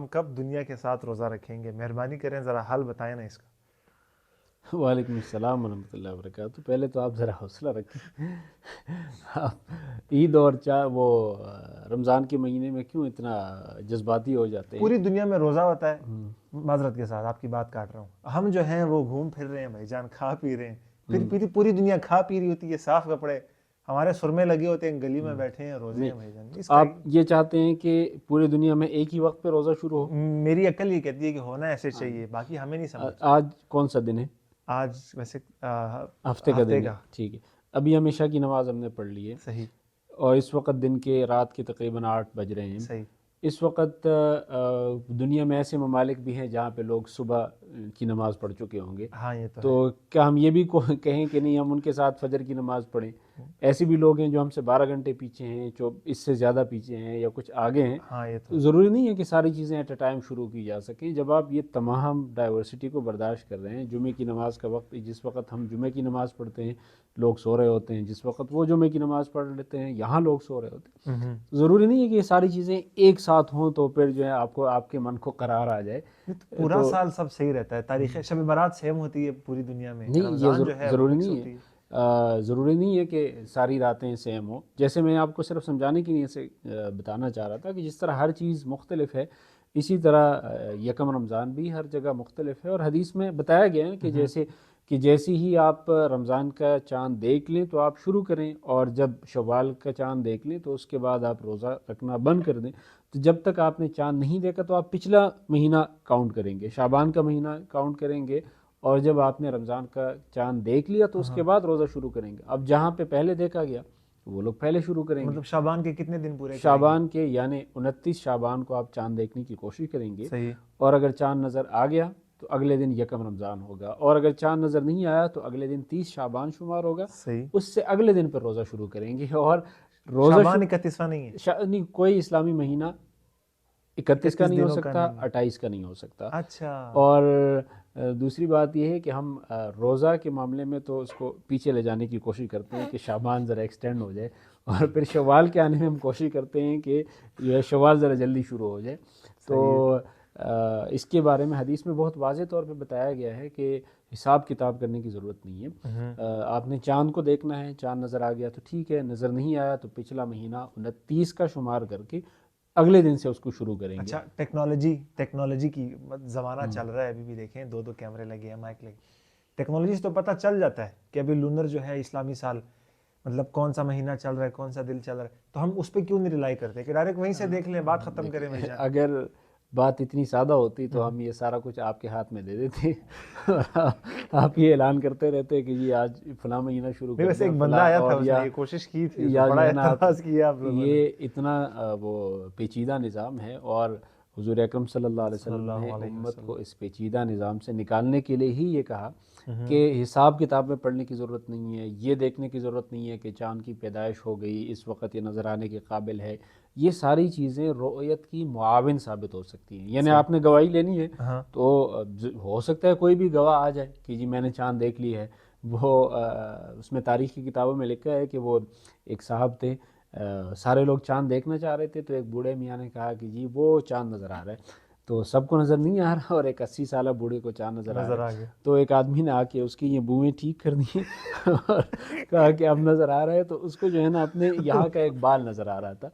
ہم کب دنیا کے ساتھ روزہ رکھیں گے؟ مہربانی کریں ذرا حل بتائیں نا اس کا۔ وعلیکم السلام ورحمۃ اللہ وبرکاتہ۔ پہلے تو آپ ذرا حوصلہ رکھیں۔ آپ عید اور رمضان کے مہینے میں کیوں اتنا جذباتی ہو جاتے ہیں؟ پوری دنیا میں روزہ ہوتا ہے، معذرت کے ساتھ آپ کی بات کاٹ رہا ہوں، ہم جو ہیں وہ گھوم پھر رہے ہیں بھائی جان، کھا پی رہے ہیں، پھر پوری دنیا کھا پی رہی ہوتی ہے، صاف کپڑے ہمارے سرمے لگے ہوتے ہیں، گلی میں بیٹھے ہیں، روزے ہیں بھائی جان۔ آپ یہ چاہتے ہیں کہ پوری دنیا میں ایک ہی وقت پہ روزہ شروع ہو؟ میری عقل یہ کہتی ہے کہ ہونا ایسے چاہیے، باقی ہمیں نہیں سمجھ۔ آج کون سا دن ہے؟ آج ویسے ہفتے کا دن ہے، ٹھیک ہے۔ ابھی ہم عشاء کی نماز ہم نے پڑھ لی ہے، صحیح، اور اس وقت دن کے رات کے تقریباً 8 بج رہے ہیں۔ صحیح، اس وقت دنیا میں ایسے ممالک بھی ہیں جہاں پہ لوگ صبح کی نماز پڑھ چکے ہوں گے، ہاں یہ تو تو کیا ہم یہ بھی کہیں کہ نہیں ہم ان کے ساتھ فجر کی نماز پڑھیں؟ ایسے بھی لوگ ہیں جو ہم سے 12 گھنٹے پیچھے ہیں، جو اس سے زیادہ پیچھے ہیں یا کچھ آگے ہیں۔ ہاں یہ تو ضروری نہیں ہے کہ ساری چیزیں ایٹ اے ٹائم شروع کی جا سکیں۔ جب آپ یہ تمام ڈائیورسٹی کو برداشت کر رہے ہیں، جمعے کی نماز کا وقت، جس وقت ہم جمعے کی نماز پڑھتے ہیں لوگ سو رہے ہوتے ہیں، جس وقت وہ جمعے کی نماز پڑھ لیتے ہیں یہاں لوگ سو رہے ہوتے ہیں، ضروری نہیں ہے کہ یہ ساری چیزیں ایک ساتھ ہوں تو پھر جو ہے آپ کے من کو قرار آ جائے۔ پورا سال سب صحیح رہتا ہے، تاریخ شب برات سیم ہوتی ہے پوری دنیا میں، نہیں، یہ رمضان جو ہے وہ ضروری مکس نہیں ہوتی ہے۔ ہے، ضروری نہیں ہے کہ ساری راتیں سیم ہوں۔ جیسے میں آپ کو صرف سمجھانے کے لیے سے بتانا چاہ رہا تھا کہ جس طرح ہر چیز مختلف ہے، اسی طرح یکم رمضان بھی ہر جگہ مختلف ہے، اور حدیث میں بتایا گیا ہے کہ جیسے ہی آپ رمضان کا چاند دیکھ لیں تو آپ شروع کریں، اور جب شوال کا چاند دیکھ لیں تو اس کے بعد آپ روزہ رکھنا بند کر دیں۔ تو جب تک آپ نے چاند نہیں دیکھا تو آپ پچھلا مہینہ کاؤنٹ کریں گے، شعبان کا مہینہ کاؤنٹ کریں گے، اور جب آپ نے رمضان کا چاند دیکھ لیا تو اس کے بعد روزہ شروع کریں گے۔ اب جہاں پہ پہلے دیکھا گیا وہ لوگ پہلے شروع کریں گے۔ مطلب شعبان کے کتنے دن پورے کریں گے؟ شعبان کے یعنی 29 شعبان کو آپ چاند دیکھنے کی کوشش کریں گے، صحیح، اور اگر چاند نظر آ گیا تو اگلے دن یکم رمضان ہوگا، اور اگر چاند نظر نہیں آیا تو اگلے دن 30 شعبان شمار ہوگا، صحیح۔ اس سے اگلے دن پر روزہ شروع کریں گے۔ اور روزہ شعبان 31واں نہیں ہے؟ نہیں، کوئی اسلامی مہینہ 31 کا 31 نہیں ہو دنوں کا سکتا، نہیں ہے۔ 28 کا نہیں ہو سکتا۔ اچھا، اور دوسری بات یہ ہے کہ ہم روزہ کے معاملے میں تو اس کو پیچھے لے جانے کی کوشش کرتے ہیں کہ شعبان ذرا ایکسٹینڈ ہو جائے، اور پھر شوال کے آنے میں ہم کوشش کرتے ہیں کہ جو ہے شوال ذرا جلدی شروع ہو جائے۔ تو اس کے بارے میں حدیث میں بہت واضح طور پہ بتایا گیا ہے کہ حساب کتاب کرنے کی ضرورت نہیں ہے۔ آپ نے چاند کو دیکھنا ہے، چاند نظر آ گیا تو ٹھیک ہے، نظر نہیں آیا تو پچھلا مہینہ 29 کا شمار کر کے اگلے دن سے اس کو شروع کریں گے۔ اچھا، ٹیکنالوجی کی زمانہ چل رہا ہے، ابھی بھی دیکھیں 2 کیمرے لگے ہیں، مائک لگے، ٹیکنالوجی سے تو پتہ چل جاتا ہے کہ ابھی لونر جو ہے اسلامی سال، مطلب کون سا مہینہ چل رہا ہے، کون سا دن چل رہا ہے، تو ہم اس پہ کیوں نہیں ریلائی کرتے کہ ڈائریکٹ وہیں سے دیکھ لیں، بات ختم کریں بھائی جان۔ اگر بات اتنی سادہ ہوتی تو ہم یہ سارا کچھ آپ کے ہاتھ میں دے دیتے، آپ یہ اعلان کرتے رہتے کہ جی آج فلاں مہینہ شروع کر ویسے دیں، ایک بندہ آیا تھا، اس نے یہ کوشش کی تھی، یا بڑا جو ہے نا اعتراض کیا آپ لوگوں نے۔ یہ اتنا وہ پیچیدہ نظام ہے، اور حضور اکرم صلی اللہ علیہ وسلم نے امت کو اس پیچیدہ نظام سے نکالنے کے لیے ہی یہ کہا کہ حساب کتاب میں پڑھنے کی ضرورت نہیں ہے، یہ دیکھنے کی ضرورت نہیں ہے کہ چاند کی پیدائش ہو گئی، اس وقت یہ نظر آنے کے قابل ہے۔ یہ ساری چیزیں رؤیت کی معاون ثابت ہو سکتی ہیں، یعنی آپ نے گواہی لینی ہے تو ہو سکتا ہے کوئی بھی گواہ آ جائے کہ جی میں نے چاند دیکھ لی ہے۔ وہ اس میں تاریخ کی کتابوں میں لکھا ہے کہ وہ ایک صاحب تھے، سارے لوگ چاند دیکھنا چاہ رہے تھے، تو ایک بوڑھے میاں نے کہا کہ جی وہ چاند نظر آ رہا ہے، تو سب کو نظر نہیں آ رہا، اور ایک 80 سالہ بوڑھے کو چاند نظر آ رہا ہے، تو ایک آدمی نے آ کے اس کی یہ بوئیں ٹھیک کر دی اور کہا کہ اب نظر آ رہا ہے، تو اس کو جو ہے نا اپنے یہاں کا ایک بال نظر آ رہا تھا۔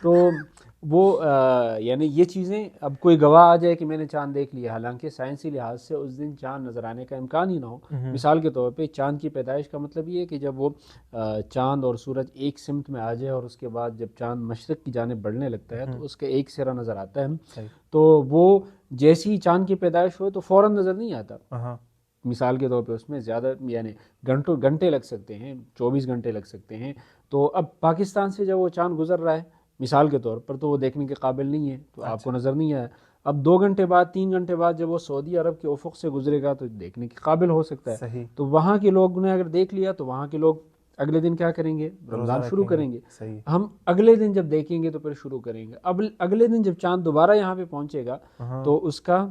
تو وہ یعنی یہ چیزیں، اب کوئی گواہ آ جائے کہ میں نے چاند دیکھ لیا، حالانکہ سائنسی لحاظ سے اس دن چاند نظر آنے کا امکان ہی نہ ہو۔ مثال کے طور پہ چاند کی پیدائش کا مطلب یہ ہے کہ جب وہ چاند اور سورج ایک سمت میں آ جائے، اور اس کے بعد جب چاند مشرق کی جانب بڑھنے لگتا ہے تو اس کا ایک سرا نظر آتا ہے، تو وہ جیسی ہی چاند کی پیدائش ہوئے تو فوراً نظر نہیں آتا۔ مثال کے طور پہ اس میں زیادہ یعنی گھنٹے لگ سکتے ہیں، 24 گھنٹے لگ سکتے ہیں۔ تو اب پاکستان سے جب وہ چاند گزر رہا ہے مثال کے طور پر، تو وہ دیکھنے کے قابل نہیں ہے، تو آپ کو نظر نہیں آیا۔ اب 2 گھنٹے بعد، 3 گھنٹے بعد جب وہ سعودی عرب کے افق سے گزرے گا تو دیکھنے کے قابل ہو سکتا ہے۔ تو وہاں کے لوگوں نے اگر دیکھ لیا تو وہاں کے لوگ اگلے دن کیا کریں گے؟ رمضان شروع کریں گے۔ ہم اگلے دن جب دیکھیں گے تو پھر شروع کریں گے۔ اب اگلے دن جب چاند دوبارہ یہاں پہ پہنچے گا تو اس کا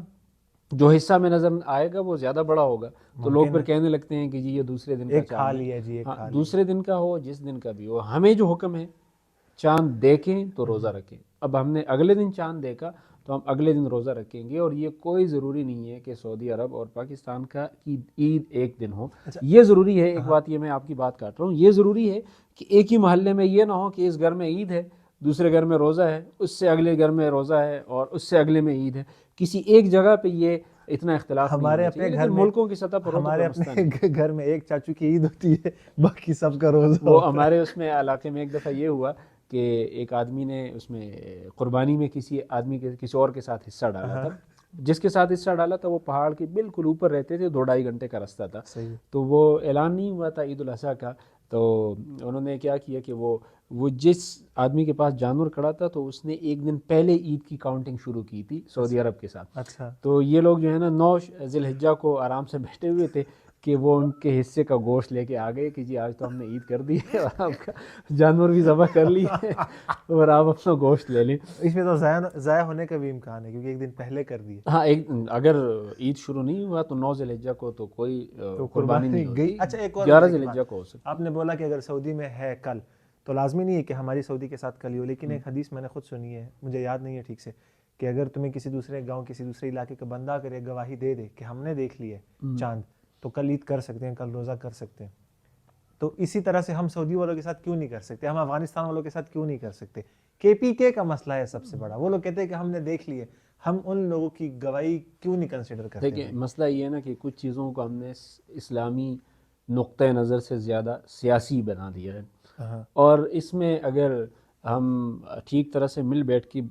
جو حصہ میں نظر آئے گا وہ زیادہ بڑا ہوگا، تو لوگ پھر کہنے لگتے ہیں کہ جی یہ دوسرے دن کا چاند ہے۔ دوسرے دن کا ہو، جس دن کا بھی ہو، ہمیں جو حکم ہے چاند دیکھیں تو روزہ رکھیں۔ اب ہم نے اگلے دن چاند دیکھا تو ہم اگلے دن روزہ رکھیں گے. اور یہ کوئی ضروری نہیں ہے کہ سعودی عرب اور پاکستان کا عید ایک دن ہو. یہ ضروری ہے ایک بات، یہ میں آپ کی بات کاٹ رہا ہوں، یہ ضروری ہے کہ ایک ہی محلے میں یہ نہ ہو کہ اس گھر میں عید ہے، دوسرے گھر میں روزہ ہے، اس سے اگلے گھر میں روزہ ہے، اور اس سے اگلے میں عید ہے. کسی ایک جگہ پہ یہ اتنا اختلاف نہیں ہمارے ہونا اپنے چاہیے، گھر لیکن میں ملکوں کی سطح پر ہو تو ہمارے کوئی مسئلہ نہیں. اپنے گھر میں ایک چاچو کی عید ہوتی ہے، باقی سب کا روزہ وہ ہوتا ہمارے اس میں علاقے میں ایک دفعہ یہ ہوا کہ ایک آدمی نے اس میں قربانی میں کسی آدمی کے کسی اور کے ساتھ حصہ ڈالا تھا. جس کے ساتھ حصہ ڈالا تھا وہ پہاڑ کے بالکل اوپر رہتے تھے، 2-2.5 گھنٹے کا راستہ تھا. صحیح. تو وہ اعلان نہیں ہوا تھا عید الاضحیٰ کا، تو انہوں نے کیا کیا کہ وہ جس آدمی کے پاس جانور کھڑا تھا تو اس نے ایک دن پہلے عید کی کاؤنٹنگ شروع کی تھی سعودی عرب کے ساتھ. اچھا. تو یہ لوگ جو ہے نا 9 ذی الحجہ کو آرام سے بیٹھے ہوئے تھے کہ وہ ان کے حصے کا گوشت لے کے آ گئے کہ جی آج تو ہم نے عید کر دی ہے اور آپ کا جانور بھی ذبح کر لی ہے اور آپ اپنا گوشت لے لیں. اس میں تو ضائع ہونے کا بھی امکان ہے کیونکہ ایک دن پہلے کر دیے. ہاں، اگر عید شروع نہیں ہوا تو 9 ذی الحجہ کو تو کوئی قربانی نہیں ہوتی. اچھا، ایک اور 11 ذی الحجہ کو ہو سکتا. آپ نے بولا کہ اگر سعودی میں ہے کل تو لازمی نہیں ہے کہ ہماری سعودی کے ساتھ کل ہی ہو، لیکن ایک حدیث میں نے خود سنی ہے، مجھے یاد نہیں ہے ٹھیک سے، کہ اگر تمہیں کسی دوسرے گاؤں کسی دوسرے علاقے کا بندہ کرے گواہی دے دے کہ ہم نے دیکھ لی ہے چاند، تو کل عید کر سکتے ہیں، کل روزہ کر سکتے ہیں. تو اسی طرح سے ہم سعودی والوں کے ساتھ کیوں نہیں کر سکتے، ہم افغانستان والوں کے ساتھ کیوں نہیں کر سکتے؟ KPK کا مسئلہ ہے سب سے بڑا. وہ لوگ کہتے ہیں کہ ہم نے دیکھ لیے، ہم ان لوگوں کی گواہی کیوں نہیں کنسیڈر کرتے؟ دیکھیں مسئلہ یہ ہے نا کہ کچھ چیزوں کو ہم نے اسلامی نقطۂ نظر سے زیادہ سیاسی بنا دیا ہے. اور اس میں اگر ہم ٹھیک طرح سے مل بیٹھ کے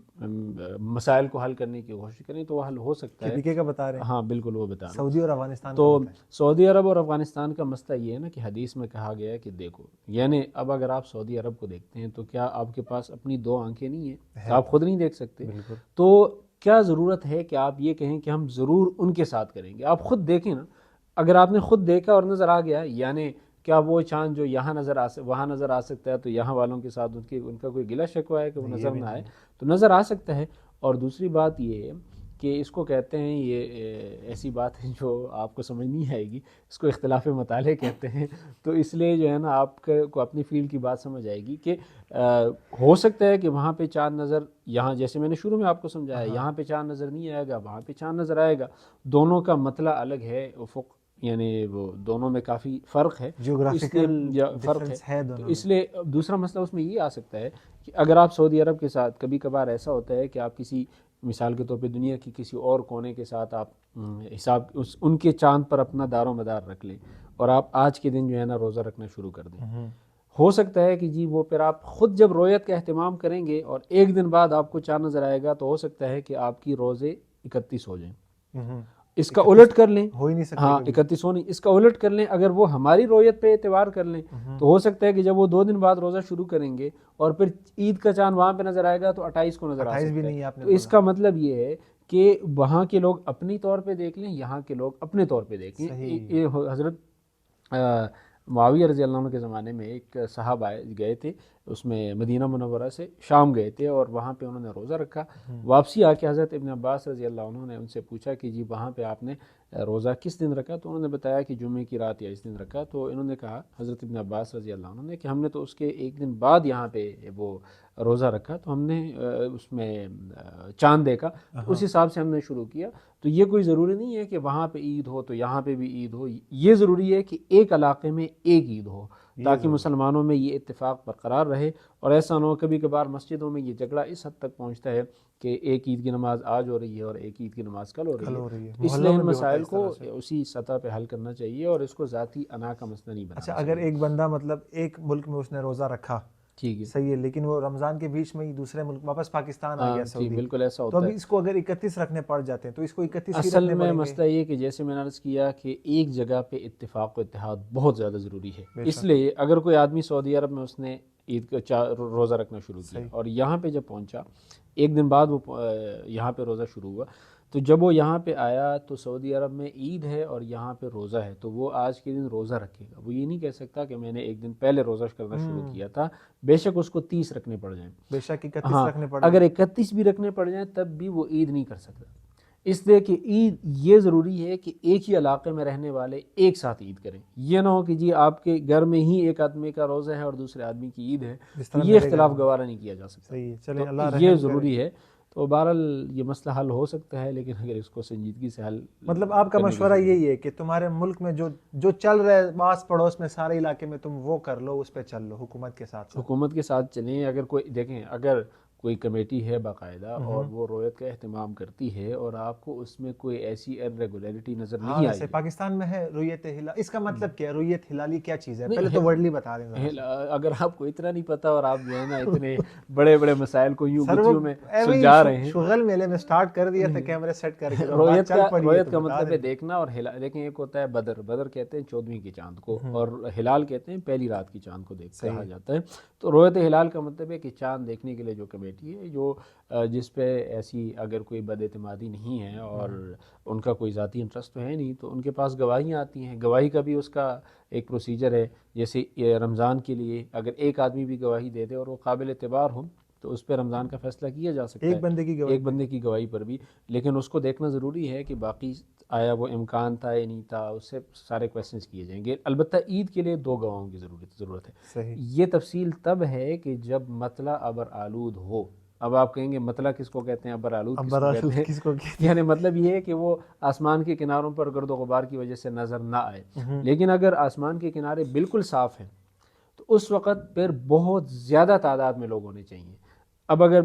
مسائل کو حل کرنے کی کوشش کریں تو وہ حل ہو سکتا ہے. KPK کا بتا رہے ہیں؟ ہاں بالکل، وہ بتا رہے ہیں. سعودی اور افغانستان تو سعودی عرب اور افغانستان کا مسئلہ یہ ہے نا کہ حدیث میں کہا گیا ہے کہ دیکھو، یعنی اب اگر آپ سعودی عرب کو دیکھتے ہیں تو کیا آپ کے پاس اپنی 2 آنکھیں نہیں ہیں؟ آپ خود نہیں دیکھ سکتے؟ تو کیا ضرورت ہے کہ آپ یہ کہیں کہ ہم ضرور ان کے ساتھ کریں گے؟ آپ خود دیکھیں نا. اگر آپ نے خود دیکھا اور نظر آ گیا، یعنی کیا وہ چاند جو یہاں وہاں نظر آ سکتا ہے تو یہاں والوں کے ساتھ ان کا کوئی گلہ شکوہ ہے کہ وہ نظر نہ آئے؟ تو نظر آ سکتا ہے. اور دوسری بات یہ ہے کہ اس کو کہتے ہیں، یہ ایسی بات ہے جو آپ کو سمجھ نہیں آئے گی، اس کو اختلاف مطالعے کہتے ہیں. تو اس لیے جو ہے نا آپ کو اپنی فیلڈ کی بات سمجھ آئے گی کہ ہو سکتا ہے کہ وہاں پہ چاند نظر، یہاں جیسے میں نے شروع میں آپ کو سمجھایا، یہاں پہ چاند نظر نہیں آئے گا، وہاں پہ چاند نظر آئے گا. دونوں کا مطلع الگ ہے، افق یعنی وہ دونوں میں کافی فرق ہے، جیوگرافیکل فرق ہے. تو اس لیے دوسرا مسئلہ اس میں یہ آ سکتا ہے کہ اگر آپ سعودی عرب کے ساتھ، کبھی کبھار ایسا ہوتا ہے کہ آپ کسی مثال کے طور پہ دنیا کی کسی اور کونے کے ساتھ آپ ان کے چاند پر اپنا دار و مدار رکھ لیں اور آپ آج کے دن جو ہے نا روزہ رکھنا شروع کر دیں. ہو سکتا ہے کہ جی وہ پھر آپ خود جب رویت کا اہتمام کریں گے اور ایک دن بعد آپ کو چاند نظر آئے گا تو ہو سکتا ہے کہ آپ کی روزے 31 ہو جائیں. اس کا الٹ کر لیں، ہو ہی نہیں سکتا. ہاں 31 ہو نہیں، اس کا الٹ کر لیں. اگر وہ ہماری رویت پہ اعتبار کر لیں تو ہو سکتا ہے کہ جب وہ 2 دن بعد روزہ شروع کریں گے اور پھر عید کا چاند وہاں پہ نظر آئے گا تو 28 کو نظر آ سکتا ہے. تو اس کا مطلب یہ ہے کہ وہاں کے لوگ اپنی طور پہ دیکھ لیں، یہاں کے لوگ اپنے طور پہ دیکھ لیں. یہ حضرت معاویہ رضی اللہ عنہ کے زمانے میں ایک صحابہ گئے تھے، اس میں مدینہ منورہ سے شام گئے تھے اور وہاں پہ انہوں نے روزہ رکھا. واپسی آ کے حضرت ابن عباس رضی اللہ عنہ نے ان سے پوچھا کہ جی وہاں پہ آپ نے روزہ کس دن رکھا؟ تو انہوں نے بتایا کہ جمعے کی رات یا اس دن رکھا. تو انہوں نے کہا حضرت ابن عباس رضی اللہ عنہ نے کہ ہم نے تو اس کے ایک دن بعد یہاں پہ وہ روزہ رکھا، تو ہم نے اس میں چاند دیکھا، اس حساب سے ہم نے شروع کیا. تو یہ کوئی ضروری نہیں ہے کہ وہاں پہ عید ہو تو یہاں پہ بھی عید ہو. یہ ضروری ہے کہ ایک علاقے میں ایک عید ہو تاکہ مسلمانوں میں یہ اتفاق برقرار رہے. اور ایسا نہ ہو کبھی کبھار مسجدوں میں یہ جھگڑا اس حد تک پہنچتا ہے کہ ایک عید کی نماز آج ہو رہی ہے اور ایک عید کی نماز کل ہو رہی ہے. اس لیے ان مسائل کو اسی سطح پہ حل کرنا چاہیے اور اس کو ذاتی انا کا مسئلہ نہیں بنانا. اچھا، اگر ایک بندہ مطلب ایک ملک میں اس نے روزہ رکھا، ٹھیک ہے، صحیح ہے، لیکن وہ رمضان کے بیچ میں ہی دوسرے ملک واپس پاکستان آ گیا سعودی، بالکل ایسا ہوتا تو ہے. ابھی اس کو اگر 31 رکھنے پڑ جاتے ہیں تو اس کو 31 ہی اصل رکھنے میں پڑیں گے. مسئلہ یہ کہ جیسے میں نے عرض کیا کہ ایک جگہ پہ اتفاق و اتحاد بہت زیادہ ضروری ہے. اس لیے اگر کوئی آدمی سعودی عرب میں اس نے عید کا روزہ رکھنا شروع کیا اور یہاں پہ جب پہنچا، ایک دن بعد وہ یہاں پہ روزہ شروع ہوا، تو جب وہ یہاں پہ آیا تو سعودی عرب میں عید ہے اور یہاں پہ روزہ ہے، تو وہ آج کے دن روزہ رکھے گا. وہ یہ نہیں کہہ سکتا کہ میں نے ایک دن پہلے روزہ کرنا شروع کیا تھا، بے شک اس کو 30 رکھنے پڑ جائیں، بے شک 31 رکھنے پڑ اگر 31 بھی رکھنے پڑ جائیں تب بھی وہ عید نہیں کر سکتا. اس لیے کہ عید یہ ضروری ہے کہ ایک ہی علاقے میں رہنے والے ایک ساتھ عید کریں. یہ نہ ہو کہ جی آپ کے گھر میں ہی ایک آدمی کا روزہ ہے اور دوسرے آدمی کی عید ہے، یہ اختلاف گوارا نہیں کیا جا سکتا. یہ ضروری ہے تو بہرحال یہ مسئلہ حل ہو سکتا ہے، لیکن اگر اس کو سنجیدگی سے حل مطلب آپ کا مشورہ یہی ہے کہ تمہارے ملک میں جو چل رہا ہے پاس پڑوس میں سارے علاقے میں تم وہ کر لو، اس پہ چل لو حکومت کے ساتھ حکومت کے ساتھ چلیں. اگر کوئی دیکھیں، اگر کوئی کمیٹی ہے باقاعدہ اور وہ رویت کا اہتمام کرتی ہے اور آپ کو اس میں کوئی ایسی ارریگولیرٹی نظر نہیں آئی، پاکستان میں ہے رویت ہلال، اس کا مطلب کیا ہے؟ رویت ہلالی کیا چیز ہے؟ پہلے تو ورڈلی بتا دیں. اگر آپ کو اتنا نہیں پتا اور آپ جو ہے نا اتنے بڑے بڑے مسائل کو یوں گتھیوں میں سلجھا رہے ہیں. شغل میلے میں سٹارٹ کر دیا تھا کیمرے سیٹ کر کے. رویت کا مطلب ہے دیکھنا، اور دیکھیں ایک ہوتا ہے بدر کہتے ہیں 14ویں کی چاند کو، اور ہلال کہتے ہیں پہلی رات کی چاند کو دیکھ کہا جاتا ہے. تو رویت ہلال کا مطلب ہے کہ چاند دیکھنے کے لیے جو کمیٹی ہے، جو جس پہ ایسی اگر کوئی بد اعتمادی نہیں ہے اور ان کا کوئی ذاتی انٹرسٹ تو ہے نہیں، تو ان کے پاس گواہیاں آتی ہیں. گواہی کا بھی اس کا ایک پروسیجر ہے. جیسے رمضان کے لیے اگر ایک آدمی بھی گواہی دے دے اور وہ قابل اعتبار ہو تو اس پہ رمضان کا فیصلہ کیا جا سکتا ہے، ایک بندے کی گواہی پر بھی. لیکن اس کو دیکھنا ضروری ہے کہ باقی آیا وہ امکان تھا یا نہیں تھا، اس سے سارے کویسچنز کیے جائیں گے. البتہ عید کے لیے 2 گواہوں کی ضرورت ہے. یہ تفصیل تب ہے کہ جب مطلع ابر آلود ہو. اب آپ کہیں گے مطلع کس کو کہتے ہیں، ابر آلود کس کو کہتے ہیں؟ یعنی مطلب یہ ہے کہ وہ آسمان کے کناروں پر گرد و غبار کی وجہ سے نظر نہ آئے. لیکن اگر آسمان کے کنارے بالکل صاف ہیں تو اس وقت پھر بہت زیادہ تعداد میں لوگ ہونے چاہیے. اب اگر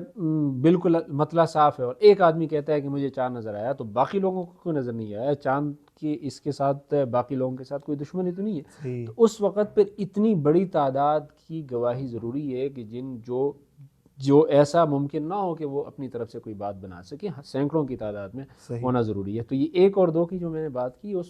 بالکل مطلع صاف ہے اور ایک آدمی کہتا ہے کہ مجھے چاند نظر آیا، تو باقی لوگوں کو کوئی نظر نہیں آیا. چاند کی اس کے ساتھ باقی لوگوں کے ساتھ کوئی دشمنی تو نہیں ہے. تو اس وقت پھر اتنی بڑی تعداد کی گواہی ضروری ہے کہ جو ایسا ممکن نہ ہو کہ وہ اپنی طرف سے کوئی بات بنا سکے، سینکڑوں کی تعداد میں ہونا ضروری ہے. تو یہ 1 اور 2 کی جو میں نے بات کی اس